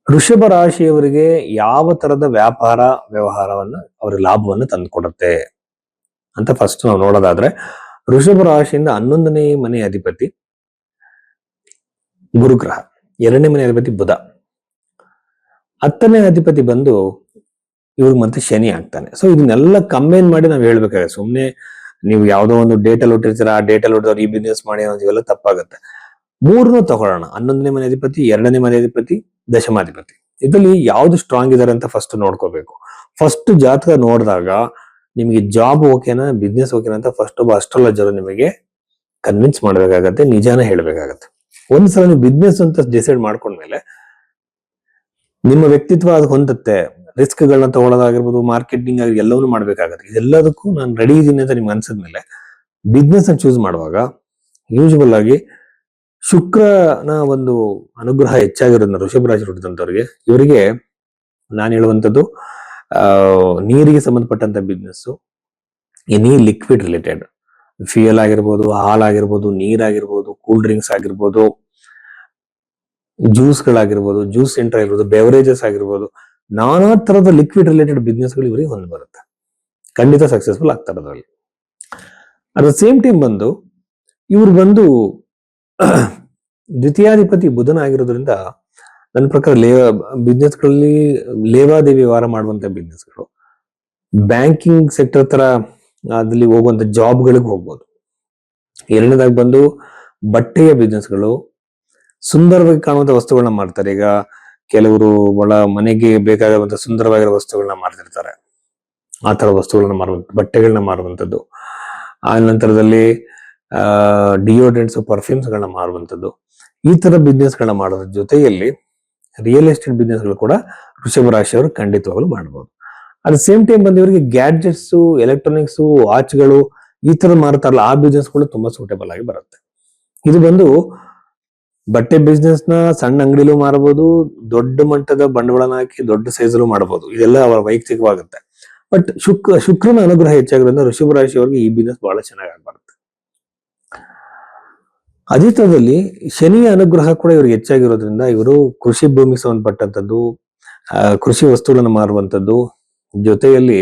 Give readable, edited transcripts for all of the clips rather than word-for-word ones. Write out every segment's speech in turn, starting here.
ವೃಷಭ ರಾಶಿಯವರಿಗೆ ಯಾವ ತರದ ವ್ಯಾಪಾರ ವ್ಯವಹಾರವನ್ನ ಅವರ ಲಾಭವನ್ನು ತಂದುಕೊಡುತ್ತೆ ಅಂತ ಫಸ್ಟ್ ನಾವು ನೋಡೋದಾದ್ರೆ, ವೃಷಭ ರಾಶಿಯಿಂದ 11ನೇ ಮನೆ ಅಧಿಪತಿ ಗುರುಗ್ರಹ, 2ನೇ ಮನೆ ಅಧಿಪತಿ ಬುಧ, 10ನೇ ಅಧಿಪತಿ ಬಂದು ಇವ್ರಿಗೆ ಮತ್ತೆ ಶನಿ ಆಗ್ತಾನೆ. ಸೊ ಇದನ್ನೆಲ್ಲ ಕಂಬೈನ್ ಮಾಡಿ ನಾವು ಹೇಳ್ಬೇಕಾಗುತ್ತೆ. ಸುಮ್ನೆ ನೀವು ಯಾವ್ದೋ ಒಂದು ಡೇಟಲ್ಲಿ ಹುಟ್ಟಿರ್ತೀರ, ಆ ಡೇಟಲ್ಲಿ ಹುಟ್ಟಿದವ್ರು ಈ ಬಿಸ್ನೆಸ್ ಮಾಡಿ ಇವೆಲ್ಲ ತಪ್ಪಾಗುತ್ತೆ. ಮೂರನ್ನು ತಗೊಳ್ಳೋಣ. 11ನೇ ಮನೆ ಅಧಿಪತಿ, 2ನೇ ಮನೆ ಅಧಿಪತಿ, ದಶಮಾಧಿಪತಿ. ಇದರಲ್ಲಿ ಯಾವ್ದು ಸ್ಟ್ರಾಂಗ್ ಇದಾರೆ ಅಂತ ಫಸ್ಟ್ ನೋಡ್ಕೋಬೇಕು. ಫಸ್ಟ್ ಜಾತಕ ನೋಡಿದಾಗ ನಿಮಗೆ ಜಾಬ್ ಓಕೆನಾ, ಬಿಸ್ನೆಸ್ ಓಕೆನಾ ಅಂತ ಫಸ್ಟ್ ಒಬ್ಬ ಅಸ್ಟ್ರಾಲಜರ್ ನಿಮಗೆ ಕನ್ವಿನ್ಸ್ ಮಾಡ್ಬೇಕಾಗತ್ತೆ, ನಿಜಾನ ಹೇಳ್ಬೇಕಾಗತ್ತೆ. ಒಂದ್ಸಲ ನೀವು ಬಿಸ್ನೆಸ್ ಅಂತ ಡಿಸೈಡ್ ಮಾಡ್ಕೊಂಡ್ಮೇಲೆ ನಿಮ್ಮ ವ್ಯಕ್ತಿತ್ವ ಅದು ಹೊಂದುತ್ತೆ. ರಿಸ್ಕ್ ಗಳನ್ನ ತಗೊಳ್ಳೋದಾಗಿರ್ಬೋದು, ಮಾರ್ಕೆಟಿಂಗ್ ಆಗಿ ಎಲ್ಲವನ್ನೂ ಮಾಡ್ಬೇಕಾಗತ್ತೆ. ಇದೆಲ್ಲದಕ್ಕೂ ನಾನು ರೆಡಿ ಇದೀನಿ ಅಂತ ನಿಮ್ಗೆ ಅನ್ಸಿದ್ಮೇಲೆ ಬಿಸ್ನೆಸ್ ಅನ್ನು ಚೂಸ್ ಮಾಡುವಾಗ ಯೂಶುವಲ್ ಆಗಿ ಶುಕ್ರನ ಒಂದು ಅನುಗ್ರಹ ಹೆಚ್ಚಾಗಿರೋದ್ರಿಂದ ವೃಷಭ ರಾಶಿ ಹುಟ್ಟಿದಂತವ್ರಿಗೆ, ಇವರಿಗೆ ನಾನು ಹೇಳುವಂಥದ್ದು ನೀರಿಗೆ ಸಂಬಂಧಪಟ್ಟಂತ business, any liquid related, fuel ಆಗಿರ್ಬೋದು, ಹಾಲಾಗಿರ್ಬೋದು, ನೀರಾಗಿರ್ಬೋದು, ಕೂಲ್ ಡ್ರಿಂಕ್ಸ್ ಆಗಿರ್ಬೋದು, ಜ್ಯೂಸ್ಗಳಾಗಿರ್ಬೋದು, ಜ್ಯೂಸ್ ಸೆಂಟರ್ ಆಗಿರ್ಬೋದು, ಬೆವರೇಜಸ್ ಆಗಿರ್ಬೋದು, ನಾನಾ ತರದ ಲಿಕ್ವಿಡ್ ರಿಲೇಟೆಡ್ ಬಿಸ್ನೆಸ್ಗಳು ಇವರಿಗೆ ಹೊಂದು ಬರುತ್ತೆ. ಖಂಡಿತ ಸಕ್ಸಸ್ಫುಲ್ ಆಗ್ತಾರೆ ಅದರಲ್ಲಿ. ಅಟ್ ದ ಸೇಮ್ ಟೈಮ್ ಬಂದು ಇವ್ರು ಬಂದು ದ್ವಿತೀಯಾಧಿಪತಿ ಬುಧನ ಆಗಿರೋದ್ರಿಂದ ನನ್ನ ಪ್ರಕಾರ ಬಿಸ್ನೆಸ್ಗಳಲ್ಲಿ ಲೇವಾದೇವಿ ವ್ಯವಹಾರ ಮಾಡುವಂತ ಬಿಸ್ನೆಸ್ಗಳು, ಬ್ಯಾಂಕಿಂಗ್ ಸೆಕ್ಟರ್ ತರ ಅದಲ್ಲಿ ಹೋಗುವಂತ ಜಾಬ್ಗಳಿಗೆ ಹೋಗ್ಬೋದು. ಎರಡನೇದಾಗಿ ಬಂದು ಬಟ್ಟೆಯ ಬಿಸ್ನೆಸ್ಗಳು, ಸುಂದರವಾಗಿ ಕಾಣುವಂತ ವಸ್ತುಗಳನ್ನ ಮಾಡ್ತಾರೆ. ಈಗ ಕೆಲವರು ಮನೆಗೆ ಬೇಕಾಗುವಂತ ಸುಂದರವಾಗಿರೋ ವಸ್ತುಗಳನ್ನ ಮಾಡ್ತಿರ್ತಾರೆ. ಆ ತರ ವಸ್ತುಗಳನ್ನ ಮಾರುವಂತ, ಬಟ್ಟೆಗಳನ್ನ ಮಾರುವಂತದ್ದು. ಆ ನಂತರದಲ್ಲಿ ಡಿಯೋಡ್ರೆಂಟ್ಸ್, ಪರ್ಫ್ಯೂಮ್ಸ್ ಗಳನ್ನ ಮಾರುವಂತದ್ದು. ಈ ತರ ಬಿಸ್ನೆಸ್ ಗಳನ್ನ ಮಾಡೋದ್ರ ಜೊತೆಯಲ್ಲಿ ರಿಯಲ್ ಎಸ್ಟೇಟ್ ಬಿಸ್ನೆಸ್ಗಳು ಕೂಡ ವೃಷಭ ರಾಶಿಯವರು ಖಂಡಿತವಾಗ್ಲೂ ಮಾಡಬಹುದು. ಅಟ್ ದ ಸೇಮ್ ಟೈಮ್ ಬಂದು ಇವರಿಗೆ ಗ್ಯಾಡ್ಜೆಟ್ಸ್, ಎಲೆಕ್ಟ್ರಾನಿಕ್ಸ್, ವಾಚ್ಗಳು ಈ ತರ ಮಾರುತ್ತಾರಲ್ಲ, ಆ ಬಿಸ್ನೆಸ್ಗಳು ತುಂಬಾ ಸೂಟೇಬಲ್ ಆಗಿ ಬರುತ್ತೆ. ಇದು ಬಂದು ಬಟ್ಟೆ ಬಿಸ್ನೆಸ್ ನ ಸಣ್ಣ ಅಂಗಡಿಲೂ ಮಾರಬಹುದು, ದೊಡ್ಡ ಮಟ್ಟದ ಬಂಡವಾಳನ ಹಾಕಿ ದೊಡ್ಡ ಸೈಜಲ್ಲೂ ಮಾಡಬಹುದು. ಇದೆಲ್ಲ ಅವರ ವೈಯಕ್ತಿಕವಾಗುತ್ತೆ. ಬಟ್ ಶುಕ್ರನ ಅನುಗ್ರಹ ಹೆಚ್ಚಾಗಿರೋದ್ರಿಂದ ವೃಷಭ ರಾಶಿಯವರಿಗೆ ಈ ಬಿಸ್ನೆಸ್ ಬಹಳ ಚೆನ್ನಾಗಿ ಬರುತ್ತೆ. ಅದೇ ತರದಲ್ಲಿ ಶನಿಯ ಅನುಗ್ರಹ ಕೂಡ ಇವ್ರಿಗೆ ಹೆಚ್ಚಾಗಿರೋದ್ರಿಂದ ಇವರು ಕೃಷಿ ಭೂಮಿಗೆ ಸಂಬಂಧಪಟ್ಟಂತದ್ದು, ಕೃಷಿ ವಸ್ತುಗಳನ್ನು ಮಾರುವಂತದ್ದು, ಜೊತೆಯಲ್ಲಿ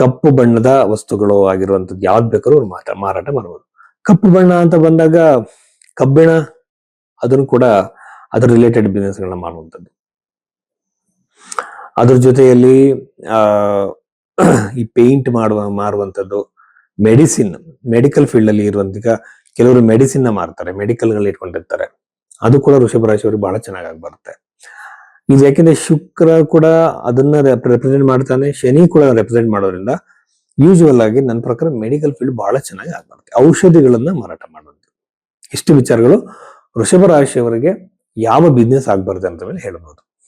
ಕಪ್ಪು ಬಣ್ಣದ ವಸ್ತುಗಳು ಆಗಿರುವಂತದ್ದು ಯಾವ್ದು ಬೇಕಾದ್ರೂ ಮಾರಾಟ ಮಾಡಬಹುದು. ಕಪ್ಪು ಬಣ್ಣ ಅಂತ ಬಂದಾಗ ಕಬ್ಬಿಣ, ಅದನ್ನು ಕೂಡ ಅದ್ರ ರಿಲೇಟೆಡ್ ಬಿಸ್ನೆಸ್ ಗಳನ್ನ ಮಾಡುವಂಥದ್ದು. ಅದ್ರ ಜೊತೆಯಲ್ಲಿ ಈ ಪೇಂಟ್ ಮಾರುವಂಥದ್ದು, ಮೆಡಿಕಲ್ ಫೀಲ್ಡ್ ಅಲ್ಲಿ ಇರುವಂತ ಕೆಲವರು ಮೆಡಿಸಿನ್ ನ ಮಾರ್ತಾರೆ, ಮೆಡಿಕಲ್ ಗಳು ಇಟ್ಕೊಂಡಿರ್ತಾರೆ. ಅದು ಕೂಡ ವೃಷಭ ರಾಶಿಯವರಿಗೆ ಬಹಳ ಚೆನ್ನಾಗಿ ಬರುತ್ತೆ. ಇದು ಯಾಕೆಂದ್ರೆ ಶುಕ್ರ ಕೂಡ ಅದನ್ನ ರೆಪ್ರೆಸೆಂಟ್ ಮಾಡ್ತಾನೆ, ಶನಿ ಕೂಡ ರೆಪ್ರೆಸೆಂಟ್ ಮಾಡೋದ್ರಿಂದ ಯೂಶುವಲ್ ಆಗಿ ನನ್ನ ಪ್ರಕಾರ ಮೆಡಿಕಲ್ ಫೀಲ್ಡ್ ಬಹಳ ಚೆನ್ನಾಗಿ ಆಗ್ಬರುತ್ತೆ. ಔಷಧಿಗಳನ್ನ ಮಾರಾಟ ಮಾಡುವಂಥದ್ದು. ಇಷ್ಟು ವಿಚಾರಗಳು ವೃಷಭ ರಾಶಿಯವರಿಗೆ ಯಾವ ಬಿಸ್ನೆಸ್ ಆಗ್ಬಾರ್ದು ಅಂತ ಹೇಳಬಹುದು.